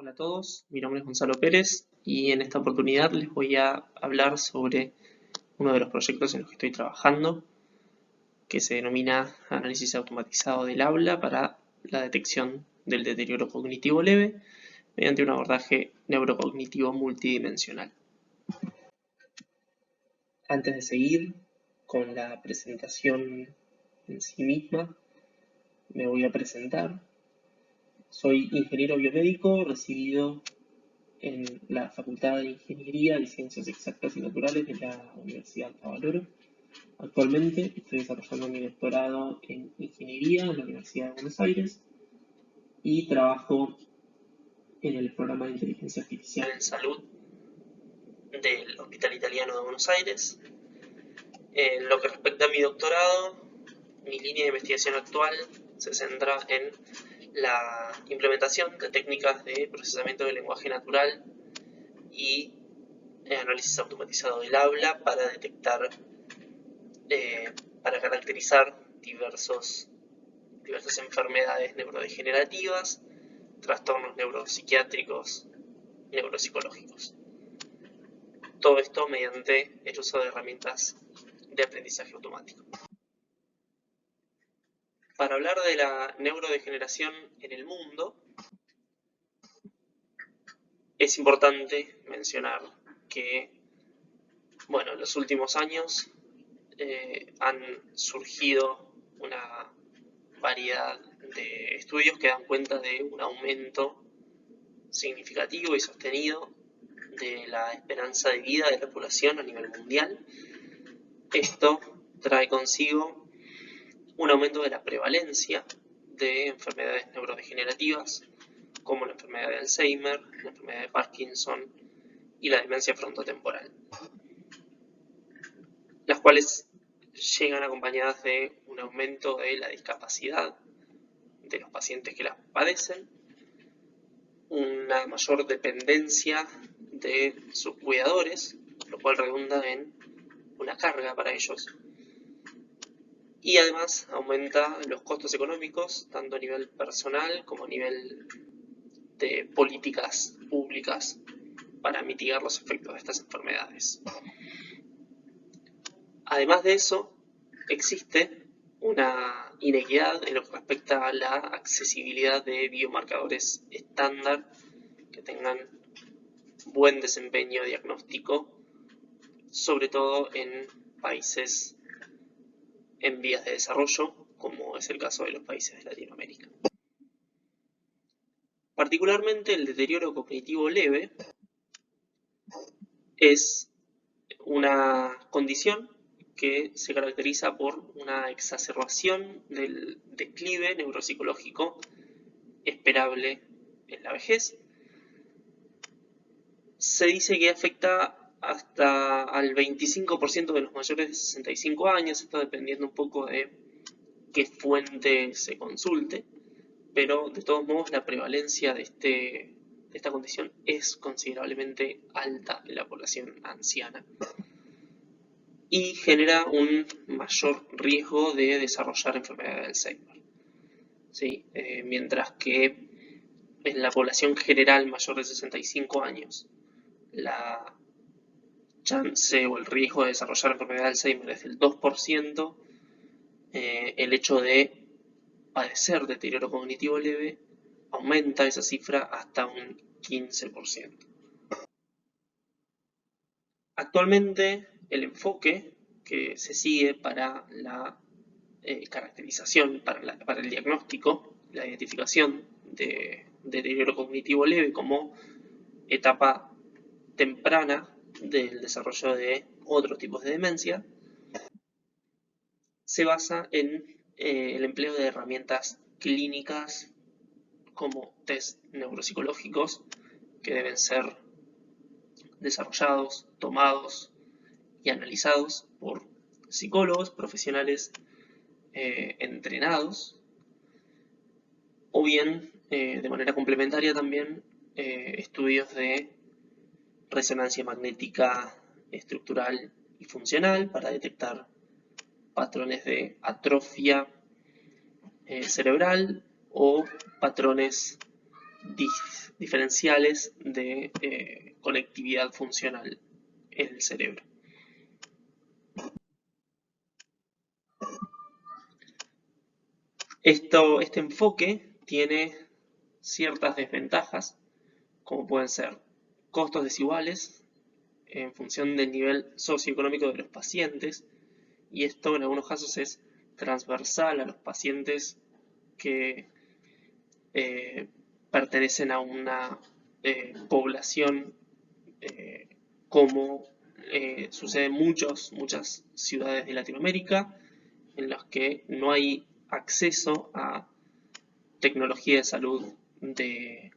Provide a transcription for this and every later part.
Hola a todos, mi nombre es Gonzalo Pérez y en esta oportunidad les voy a hablar sobre uno de los proyectos en los que estoy trabajando, que se denomina Análisis Automatizado del Habla para la detección del deterioro cognitivo leve mediante un abordaje neurocognitivo multidimensional. Antes de seguir con la presentación en sí misma, me voy a presentar. Soy ingeniero biomédico recibido en la Facultad de Ingeniería y Ciencias Exactas y Naturales de la Universidad Cavaloro. Actualmente estoy desarrollando mi doctorado en Ingeniería en la Universidad de Buenos Aires y trabajo en el programa de Inteligencia Artificial en Salud del Hospital Italiano de Buenos Aires. En lo que respecta a mi doctorado, mi línea de investigación actual se centra en la implementación de técnicas de procesamiento del lenguaje natural y análisis automatizado del habla para detectar, para caracterizar diversas enfermedades neurodegenerativas, trastornos neuropsiquiátricos, neuropsicológicos. Todo esto mediante el uso de herramientas de aprendizaje automático. Para hablar de la neurodegeneración en el mundo, es importante mencionar que, en los últimos años han surgido una variedad de estudios que dan cuenta de un aumento significativo y sostenido de la esperanza de vida de la población a nivel mundial. Esto trae consigo un aumento de la prevalencia de enfermedades neurodegenerativas como la enfermedad de Alzheimer, la enfermedad de Parkinson y la demencia frontotemporal, las cuales llegan acompañadas de un aumento de la discapacidad de los pacientes que las padecen, una mayor dependencia de sus cuidadores, lo cual redunda en una carga para ellos, y además aumenta los costos económicos, tanto a nivel personal como a nivel de políticas públicas para mitigar los efectos de estas enfermedades. Además de eso, existe una inequidad en lo que respecta a la accesibilidad de biomarcadores estándar que tengan buen desempeño diagnóstico, sobre todo en países en vías de desarrollo, como es el caso de los países de Latinoamérica. Particularmente el deterioro cognitivo leve es una condición que se caracteriza por una exacerbación del declive neuropsicológico esperable en la vejez. Se dice que afecta hasta al 25% de los mayores de 65 años, esto dependiendo un poco de qué fuente se consulte, pero de todos modos la prevalencia de esta condición es considerablemente alta en la población anciana y genera un mayor riesgo de desarrollar enfermedad de Alzheimer. ¿Sí? Mientras que en la población general mayor de 65 años la chance o el riesgo de desarrollar enfermedad de Alzheimer es del 2%, el hecho de padecer deterioro cognitivo leve aumenta esa cifra hasta un 15%. Actualmente el enfoque que se sigue para la caracterización, para el diagnóstico, la identificación de deterioro cognitivo leve como etapa temprana del desarrollo de otros tipos de demencia, se basa en el empleo de herramientas clínicas como test neuropsicológicos que deben ser desarrollados, tomados y analizados por psicólogos profesionales entrenados, o bien de manera complementaria también estudios de resonancia magnética estructural y funcional para detectar patrones de atrofia cerebral o patrones diferenciales de conectividad funcional en el cerebro. Este enfoque tiene ciertas desventajas, como pueden ser costos desiguales en función del nivel socioeconómico de los pacientes, y esto en algunos casos es transversal a los pacientes que pertenecen a una población como sucede en muchas ciudades de Latinoamérica, en las que no hay acceso a tecnología de salud de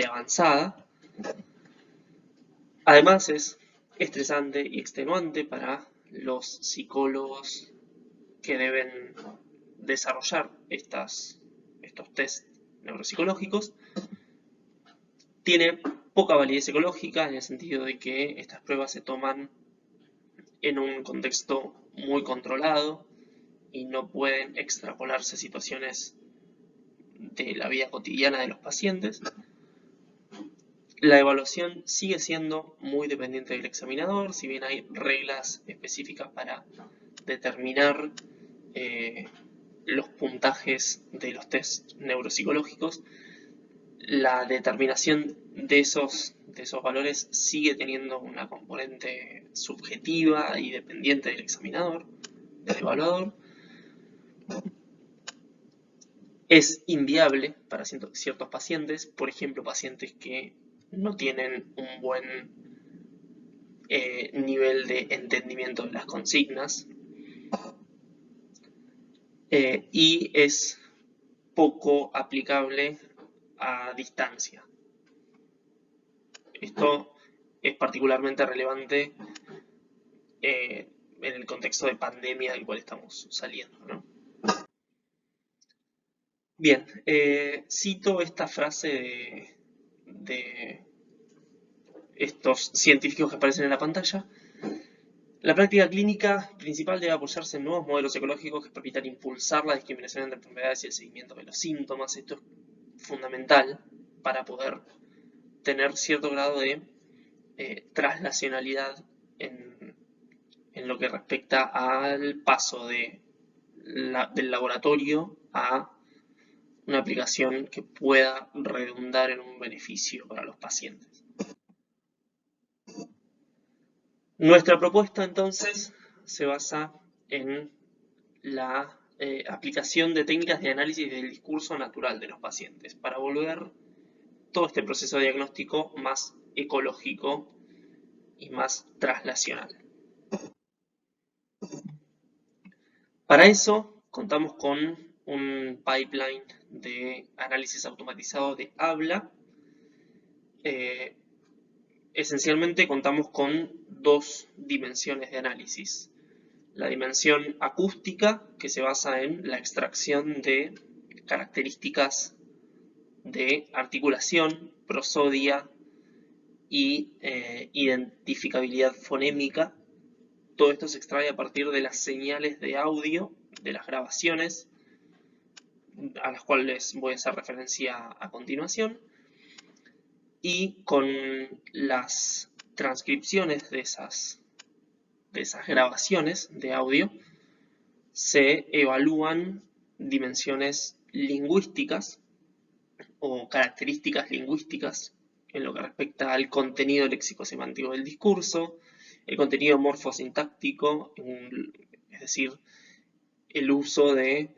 avanzada. Además es estresante y extenuante para los psicólogos que deben desarrollar estos test neuropsicológicos. Tiene poca validez ecológica en el sentido de que estas pruebas se toman en un contexto muy controlado y no pueden extrapolarse a situaciones de la vida cotidiana de los pacientes. La evaluación sigue siendo muy dependiente del examinador, si bien hay reglas específicas para determinar los puntajes de los test neuropsicológicos. La determinación de esos valores sigue teniendo una componente subjetiva y dependiente del examinador, del evaluador. Es inviable para ciertos pacientes, por ejemplo, pacientes que no tienen un buen nivel de entendimiento de las consignas, y es poco aplicable a distancia. Esto es particularmente relevante en el contexto de pandemia del cual estamos saliendo, ¿no? Bien, cito esta frase de estos científicos que aparecen en la pantalla. La práctica clínica principal debe apoyarse en nuevos modelos ecológicos que permitan impulsar la discriminación entre enfermedades y el seguimiento de los síntomas. Esto es fundamental para poder tener cierto grado de traslacionalidad en lo que respecta al paso del laboratorio a una aplicación que pueda redundar en un beneficio para los pacientes. Nuestra propuesta entonces se basa en la aplicación de técnicas de análisis del discurso natural de los pacientes para volver todo este proceso diagnóstico más ecológico y más traslacional. Para eso contamos con un pipeline de análisis automatizado de habla. Esencialmente contamos con dos dimensiones de análisis. La dimensión acústica, que se basa en la extracción de características de articulación, prosodia y identificabilidad fonémica. Todo esto se extrae a partir de las señales de audio de las grabaciones, a las cuales voy a hacer referencia a continuación, y con las transcripciones de esas grabaciones de audio se evalúan dimensiones lingüísticas o características lingüísticas en lo que respecta al contenido léxico-semántico del discurso, el contenido morfosintáctico, es decir, el uso de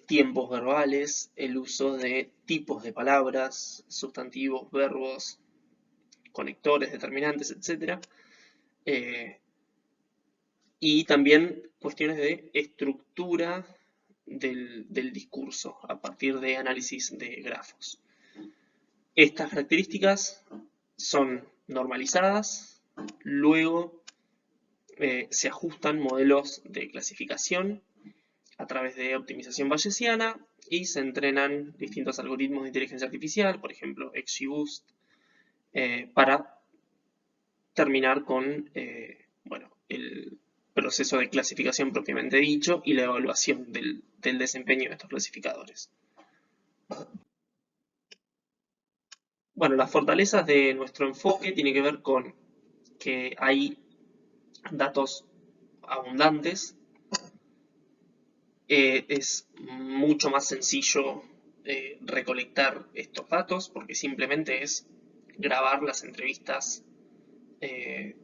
tiempos verbales, el uso de tipos de palabras, sustantivos, verbos, conectores, determinantes, etc. Y también cuestiones de estructura del discurso a partir de análisis de grafos. Estas características son normalizadas, luego se ajustan modelos de clasificación a través de optimización bayesiana y se entrenan distintos algoritmos de inteligencia artificial, por ejemplo XGBoost, para terminar con el proceso de clasificación propiamente dicho y la evaluación del desempeño de estos clasificadores. Bueno, las fortalezas de nuestro enfoque tienen que ver con que hay datos abundantes, es mucho más sencillo recolectar estos datos porque simplemente es grabar las entrevistas eh,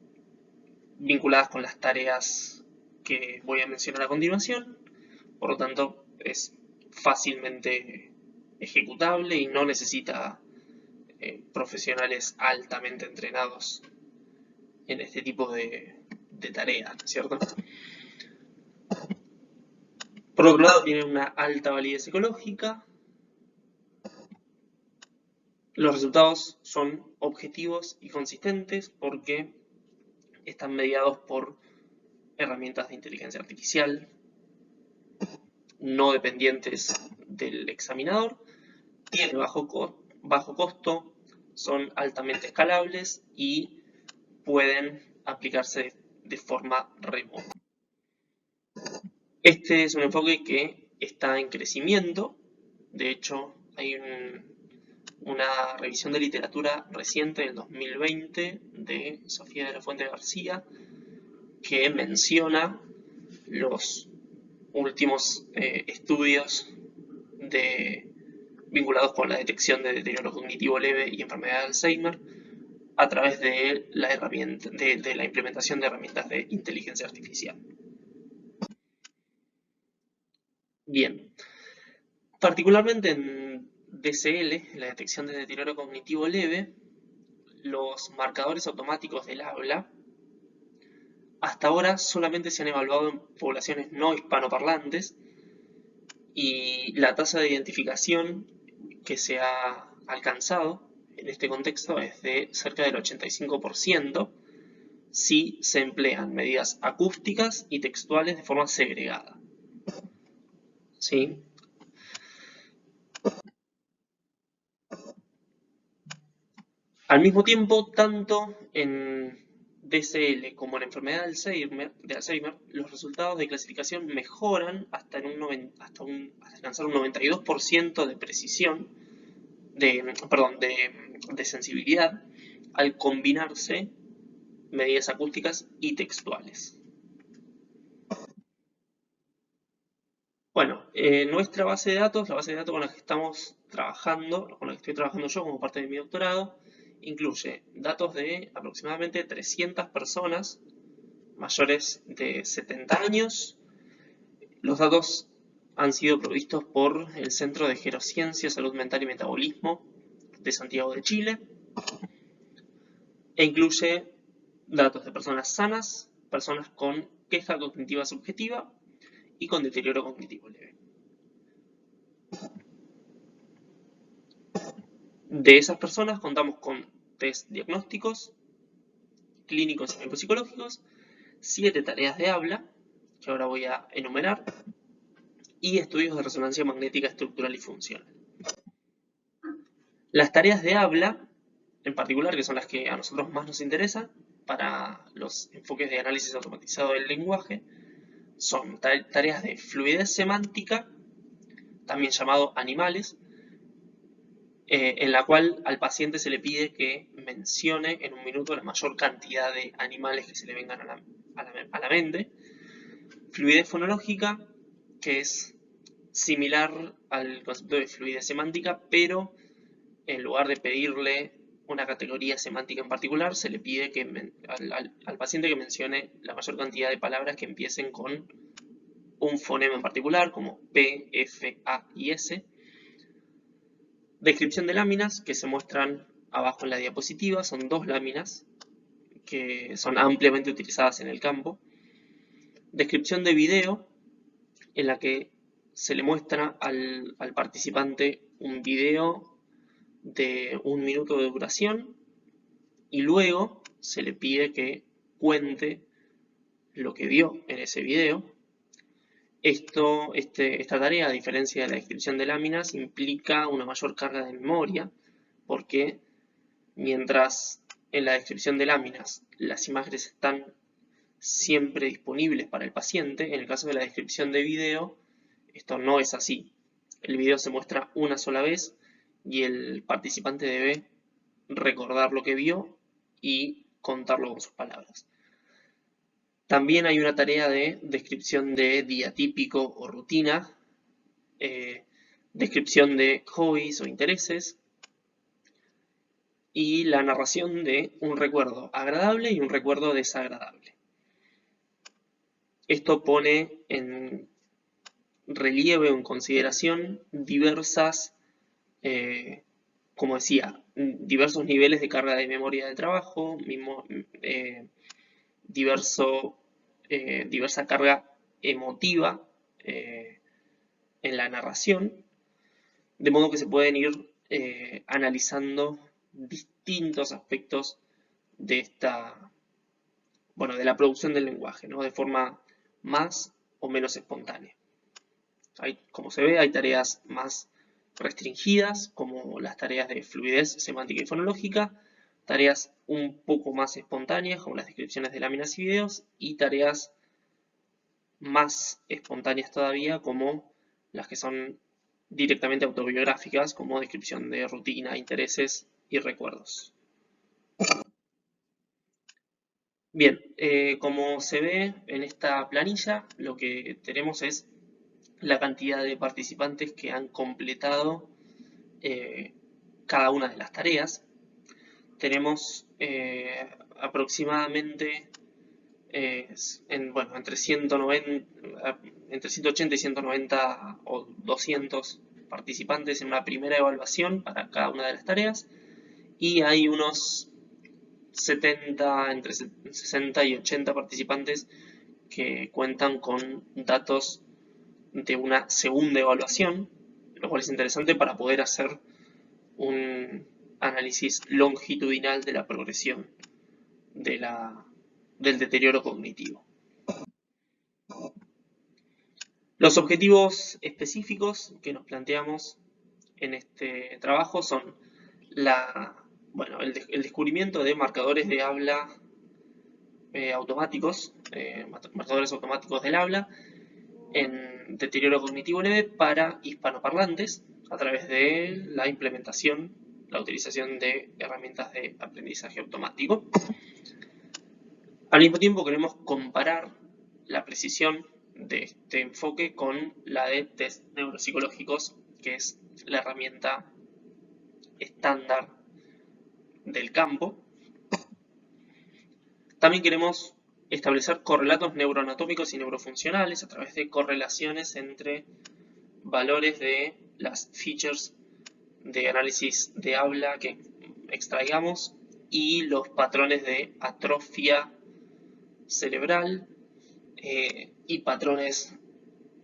vinculadas con las tareas que voy a mencionar a continuación. Por lo tanto, es fácilmente ejecutable y no necesita profesionales altamente entrenados en este tipo de tareas, ¿no es cierto? Por otro lado, tiene una alta validez ecológica. Los resultados son objetivos y consistentes porque están mediados por herramientas de inteligencia artificial no dependientes del examinador, tiene bajo costo, son altamente escalables y pueden aplicarse de forma remota. Este es un enfoque que está en crecimiento. De hecho, hay una revisión de literatura reciente del 2020 de Sofía de la Fuente García que menciona los últimos estudios vinculados con la detección de deterioro cognitivo leve y enfermedad de Alzheimer a través de la implementación de herramientas de inteligencia artificial. Bien, particularmente en DCL, la detección de deterioro cognitivo leve, los marcadores automáticos del habla hasta ahora solamente se han evaluado en poblaciones no hispanoparlantes y la tasa de identificación que se ha alcanzado en este contexto es de cerca del 85% si se emplean medidas acústicas y textuales de forma segregada. ¿Sí? Al mismo tiempo, tanto en DCL como en la enfermedad de Alzheimer, los resultados de clasificación mejoran hasta alcanzar un 92% de precisión, de sensibilidad, al combinarse medidas acústicas y textuales. Bueno, nuestra base de datos, la base de datos con la que estamos trabajando, con la que estoy trabajando yo como parte de mi doctorado, incluye datos de aproximadamente 300 personas mayores de 70 años. Los datos han sido provistos por el Centro de Gerociencia, Salud Mental y Metabolismo de Santiago de Chile e incluye datos de personas sanas, personas con queja cognitiva subjetiva y con deterioro cognitivo leve. De esas personas contamos con test diagnósticos, clínicos y psicológicos, 7 tareas de habla, que ahora voy a enumerar, y estudios de resonancia magnética estructural y funcional. Las tareas de habla, en particular, que son las que a nosotros más nos interesan, para los enfoques de análisis automatizado del lenguaje, son tareas de fluidez semántica, también llamado animales, en la cual al paciente se le pide que mencione en un minuto la mayor cantidad de animales que se le vengan a la mente. Fluidez fonológica, que es similar al concepto de fluidez semántica, pero en lugar de pedirle una categoría semántica en particular, se le pide que al paciente que mencione la mayor cantidad de palabras que empiecen con un fonema en particular, como P, F, A y S. Descripción de láminas, que se muestran abajo en la diapositiva, son 2 láminas que son ampliamente utilizadas en el campo. Descripción de video, en la que se le muestra al participante un video de 1 minuto de duración y luego se le pide que cuente lo que vio en ese video. Esta tarea, a diferencia de la descripción de láminas, implica una mayor carga de memoria, porque mientras en la descripción de láminas las imágenes están siempre disponibles para el paciente, en el caso de la descripción de video, esto no es así. El video se muestra una sola vez y el participante debe recordar lo que vio y contarlo con sus palabras. También hay una tarea de descripción de día típico o rutina, descripción de hobbies o intereses y la narración de un recuerdo agradable y un recuerdo desagradable. Esto pone en relieve o en consideración diversas, como decía, diversos niveles de carga de memoria de trabajo, diversa carga emotiva en la narración, de modo que se pueden ir analizando distintos aspectos de de la producción del lenguaje, ¿no? De forma más o menos espontánea. Como se ve, hay tareas más restringidas, como las tareas de fluidez semántica y fonológica, tareas un poco más espontáneas, como las descripciones de láminas y videos, y tareas más espontáneas todavía, como las que son directamente autobiográficas, como descripción de rutina, intereses y recuerdos. Bien, como se ve en esta planilla, lo que tenemos es la cantidad de participantes que han completado cada una de las tareas. Tenemos aproximadamente entre 180 y 190 o 200 participantes en una primera evaluación para cada una de las tareas, y hay unos 70, entre 60 y 80 participantes que cuentan con datos de una segunda evaluación, lo cual es interesante para poder hacer un análisis longitudinal de la progresión del deterioro cognitivo. Los objetivos específicos que nos planteamos en este trabajo son el descubrimiento de marcadores de habla automáticos, marcadores automáticos del habla en deterioro cognitivo leve para hispanoparlantes a través de la implementación, la utilización de herramientas de aprendizaje automático. Al mismo tiempo queremos comparar la precisión de este enfoque con la de test neuropsicológicos, que es la herramienta estándar del campo. También queremos establecer correlatos neuroanatómicos y neurofuncionales a través de correlaciones entre valores de las features de análisis de habla que extraigamos y los patrones de atrofia cerebral y patrones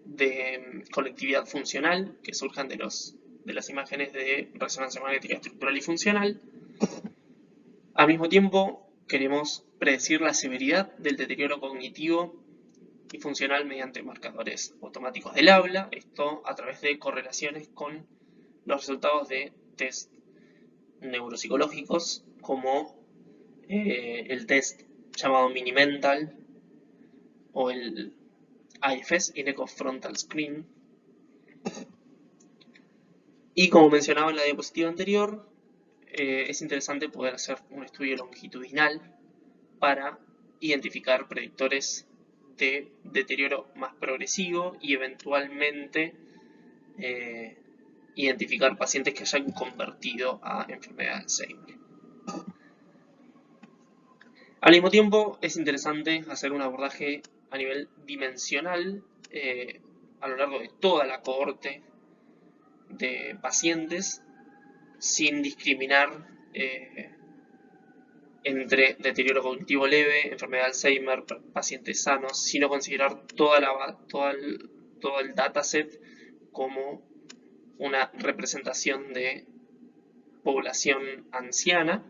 de conectividad funcional que surjan de las imágenes de resonancia magnética estructural y funcional. Al mismo tiempo, queremos predecir la severidad del deterioro cognitivo y funcional mediante marcadores automáticos del habla, esto a través de correlaciones con los resultados de test neuropsicológicos como el test llamado Mini-Mental o el IFS, Ineco Frontal Screen. Y como mencionaba en la diapositiva anterior, es interesante poder hacer un estudio longitudinal para identificar predictores de deterioro más progresivo y eventualmente identificar pacientes que hayan convertido a enfermedad de Alzheimer. Al mismo tiempo, es interesante hacer un abordaje a nivel dimensional a lo largo de toda la cohorte de pacientes sin discriminar entre deterioro cognitivo leve, enfermedad de Alzheimer, pacientes sanos, sino considerar todo el dataset como una representación de población anciana.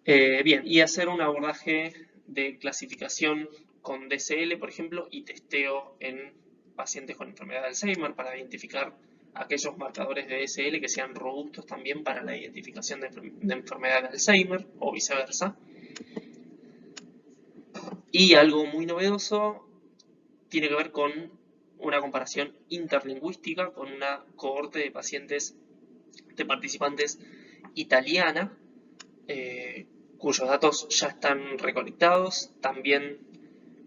Y hacer un abordaje de clasificación con DSL, por ejemplo, y testeo en pacientes con enfermedad de Alzheimer para identificar aquellos marcadores de DSL que sean robustos también para la identificación de enfermedad de Alzheimer o viceversa. Y algo muy novedoso tiene que ver con una comparación interlingüística con una cohorte de participantes italiana, cuyos datos ya están recolectados. También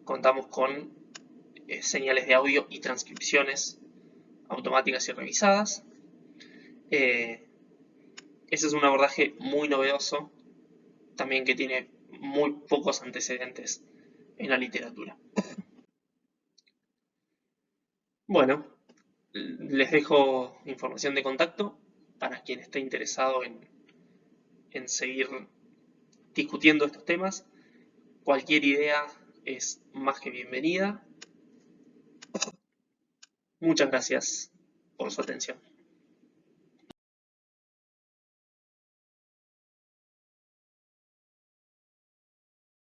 contamos con señales de audio y transcripciones automáticas y revisadas. Ese es un abordaje muy novedoso, también que tiene muy pocos antecedentes en la literatura. Bueno, les dejo información de contacto para quien esté interesado en seguir discutiendo estos temas. Cualquier idea es más que bienvenida. Muchas gracias por su atención.